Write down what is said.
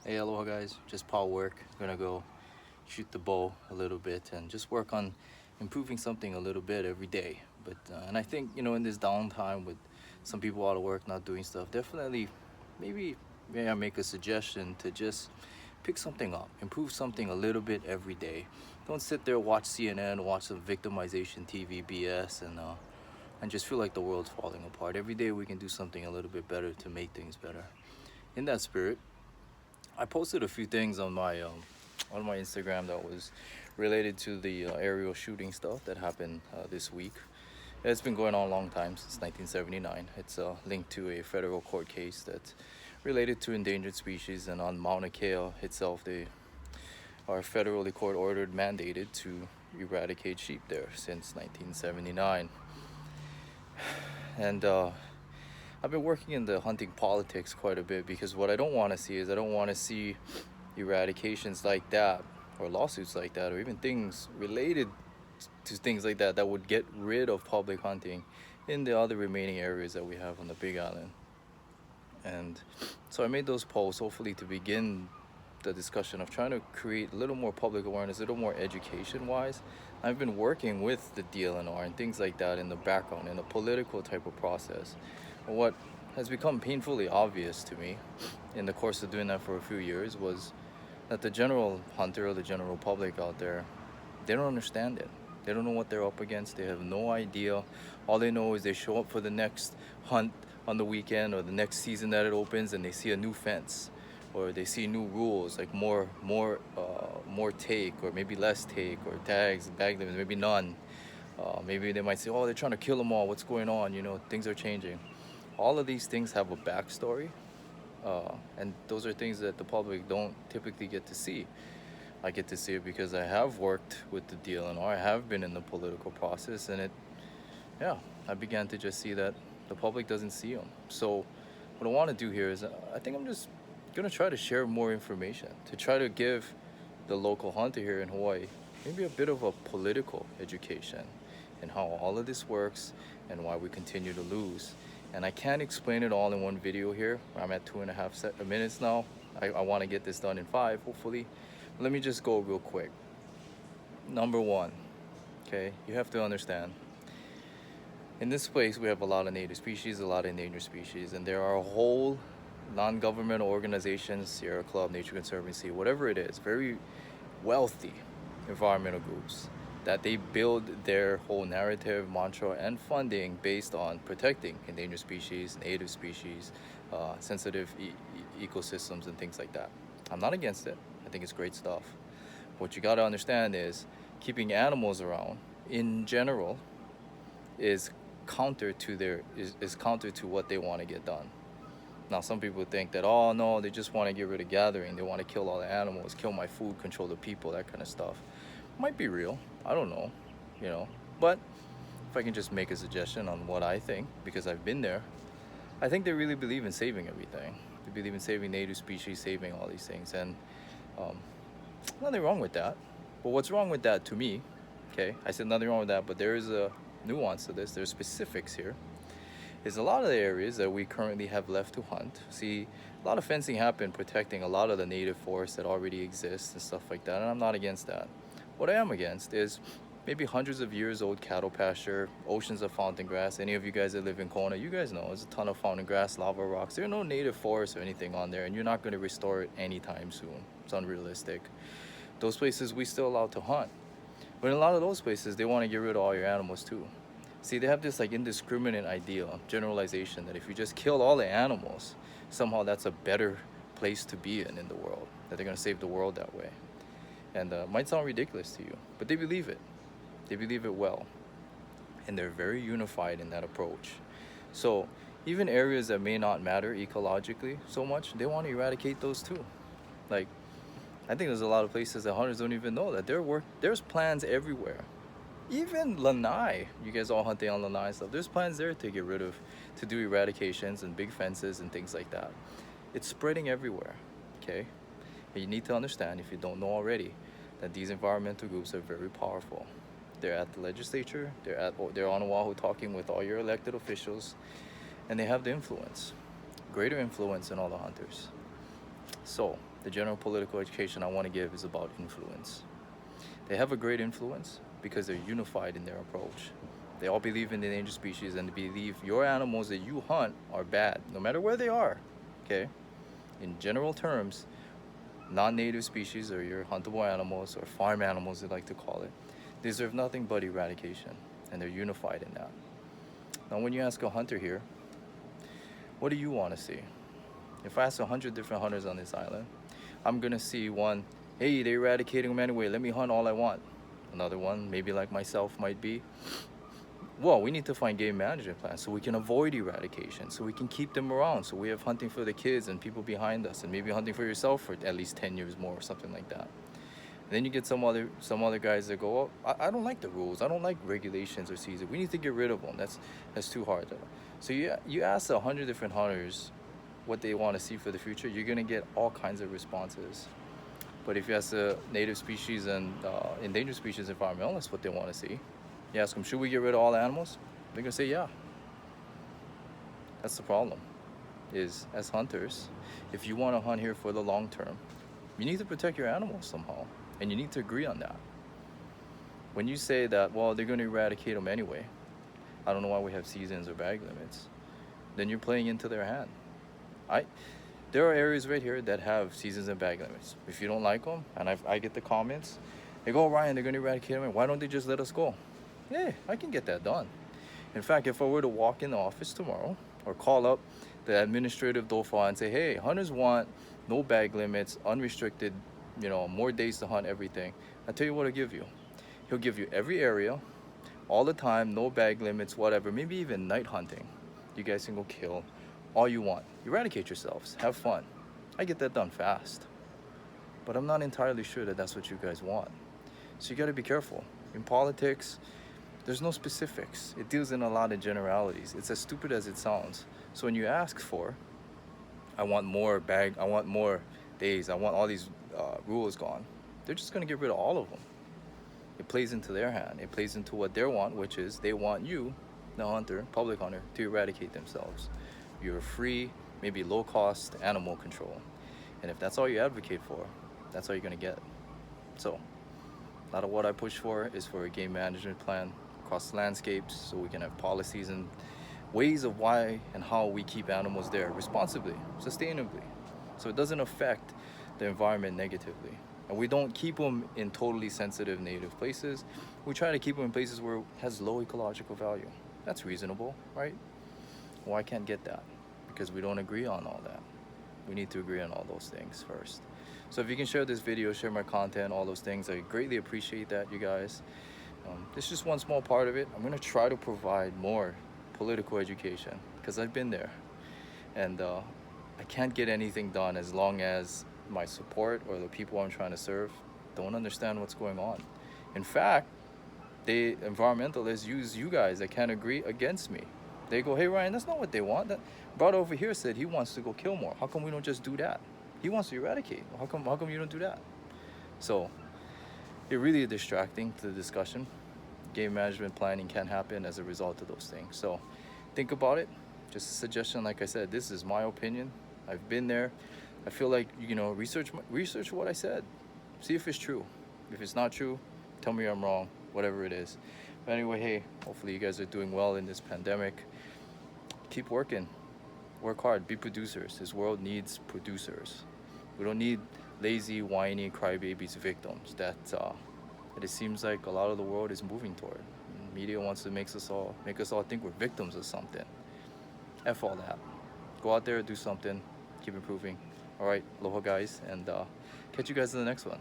Hey, aloha guys, just power work. Gonna go shoot the bow a little bit and just work on improving something a little bit every day. But and I think, in this downtime with some people out of work not doing stuff, definitely maybe may I make a suggestion to just pick something up, improve something a little bit every day. Don't sit there, watch CNN, watch some victimization TV BS, and just feel like the world's falling apart. Every day we can do something a little bit better to make things better. In that spirit, I posted a few things on my Instagram that was related to the aerial shooting stuff that happened this week. It's been going on a long time, since 1979. It's linked to a federal court case that's related to endangered species, and on Mauna Kea itself, they are federally court ordered, mandated to eradicate sheep there since 1979. And I've been working in the hunting politics quite a bit, because what I don't want to see is I don't want to see eradications like that, or lawsuits like that, or even things related to things like that would get rid of public hunting in the other remaining areas that we have on the Big Island. And so I made those posts hopefully to begin the discussion of trying to create a little more public awareness, a little more education wise. I've been working with the DLNR and things like that in the background in a political type of process. And what has become painfully obvious to me in the course of doing that for a few years was that the general hunter, or the general public out there, they don't understand it. They don't know what they're up against. They have no idea. All they know is they show up for the next hunt on the weekend or the next season that it opens, and they see a new fence, or they see new rules, like more take, or maybe less take, or tags, bag limits, maybe none. Maybe they might say, oh, they're trying to kill them all. What's going on? Things are changing. All of these things have a backstory, and those are things that the public don't typically get to see. I get to see it because I have worked with the DLNR. I have been in the political process, and I began to just see that the public doesn't see them. So what I want to do here is, I think I'm just gonna try to share more information to try to give the local hunter here in Hawaii maybe a bit of a political education in how all of this works and why we continue to lose. And I can't explain it all in one video here. I'm at 2.5 minutes now. I want to get this done in 5, hopefully. Let me just go real quick. Number one, okay, you have to understand, in this place we have a lot of native species, a lot of endangered species, and there are a whole non-governmental organizations, Sierra Club, Nature Conservancy, whatever it is, very wealthy environmental groups, that they build their whole narrative, mantra, and funding based on protecting endangered species, native species, sensitive ecosystems, and things like that. I'm not against it. I think it's great stuff. What you got to understand is keeping animals around in general is counter to what they want to get done. Now, some people think that, oh no, they just want to get rid of gathering. They want to kill all the animals, kill my food, control the people, that kind of stuff. Might be real. I don't know, But if I can just make a suggestion on what I think, because I've been there, I think they really believe in saving everything. They believe in saving native species, saving all these things. And nothing wrong with that. But what's wrong with that to me, okay, I said nothing wrong with that, but there is a nuance to this. There's specifics here. Is a lot of the areas that we currently have left to hunt. See, a lot of fencing happened protecting a lot of the native forests that already exist and stuff like that, and I'm not against that. What I am against is maybe hundreds of years old cattle pasture, oceans of fountain grass. Any of you guys that live in Kona, you guys know there's a ton of fountain grass, lava rocks. There are no native forests or anything on there, and you're not going to restore it anytime soon. It's unrealistic. Those places we still allowed to hunt. But in a lot of those places, they want to get rid of all your animals too. See, they have this like indiscriminate idea, generalization, that if you just kill all the animals, somehow that's a better place to be in the world, that they're going to save the world that way. And might sound ridiculous to you, but they believe it. They believe it well. And they're very unified in that approach. So even areas that may not matter ecologically so much, they want to eradicate those too. Like, I think there's a lot of places that hunters don't even know that there's plans everywhere. Even Lanai, you guys all hunting on Lanai and stuff, there's plans there to get rid of, to do eradications and big fences and things like that. It's spreading everywhere, okay? And you need to understand, if you don't know already, that these environmental groups are very powerful. They're at the legislature, they're on Oahu talking with all your elected officials, and they have the influence, greater influence than all the hunters. So the general political education I want to give is about influence. They have a great influence because they're unified in their approach. They all believe in the endangered species and they believe your animals that you hunt are bad, no matter where they are. Okay? In general terms, non-native species or your huntable animals or farm animals they like to call it, deserve nothing but eradication, and they're unified in that. Now when you ask a hunter here, what do you want to see? If I ask 100 different hunters on this island, I'm gonna see one, hey, they're eradicating them anyway, let me hunt all I want. Another one, maybe like myself, might be, well, we need to find game management plans so we can avoid eradication, so we can keep them around, so we have hunting for the kids and people behind us, and maybe hunting for yourself for at least 10 years more or something like that. And then you get some other guys that go, oh, I don't like the rules, I don't like regulations or season, we need to get rid of them, that's too hard. So you ask 100 different hunters what they want to see for the future, you're gonna get all kinds of responses. But if you ask the native species and endangered species environmentalists what they want to see, you ask them, should we get rid of all animals? They're gonna say, yeah. That's the problem, is as hunters, if you want to hunt here for the long term, you need to protect your animals somehow, and you need to agree on that. When you say that, well, they're gonna eradicate them anyway, I don't know why we have seasons or bag limits, then you're playing into their hand. There are areas right here that have seasons and bag limits. If you don't like them, and I get the comments, they go, Ryan, they're gonna eradicate them, why don't they just let us go? Yeah, I can get that done. In fact, if I were to walk in the office tomorrow or call up the administrative DOFA and say, hey, hunters want no bag limits, unrestricted, more days to hunt everything, I tell you what he'll give you. He'll give you every area, all the time, no bag limits, whatever, maybe even night hunting. You guys can go kill all you want. Eradicate yourselves, have fun. I get that done fast. But I'm not entirely sure that that's what you guys want. So you gotta be careful. In politics, there's no specifics. It deals in a lot of generalities. It's as stupid as it sounds. So when you ask for, I want more days, I want all these rules gone, they're just gonna get rid of all of them. It plays into their hand. It plays into what they want, which is they want you, the hunter, public hunter, to eradicate themselves. You're free, maybe low cost animal control. And if that's all you advocate for, that's all you're gonna get. So, a lot of what I push for is for a game management plan across landscapes, so we can have policies and ways of why and how we keep animals there responsibly, sustainably, so it doesn't affect the environment negatively. And we don't keep them in totally sensitive native places. We try to keep them in places where it has low ecological value. That's reasonable, right? Well, I can't get that because we don't agree on all that. We need to agree on all those things first. So if you can share this video, share my content, all those things, I greatly appreciate that, you guys. This is just one small part of it. I'm gonna try to provide more political education because I've been there, and I can't get anything done as long as my support or the people I'm trying to serve don't understand what's going on. In fact, the environmentalists use you guys that can't agree against me. They go, hey Ryan, that's not what they want. That brother over here said he wants to go kill more. How come we don't just do that? He wants to eradicate. How come you don't do that? So it really is distracting to the discussion. Game management planning can happen as a result of those things. So think about it. Just a suggestion, like I said, this is my opinion. I've been there. I feel like, research what I said. See if it's true. If it's not true, tell me I'm wrong, whatever it is. But anyway, hey, hopefully you guys are doing well in this pandemic. Keep working. Work hard. Be producers. This world needs producers. We don't need lazy, whiny crybabies, victims that it seems like a lot of the world is moving toward. Media wants to make us all think we're victims of something. F all that. Go out there, do something, keep improving. All right, aloha guys, and catch you guys in the next one.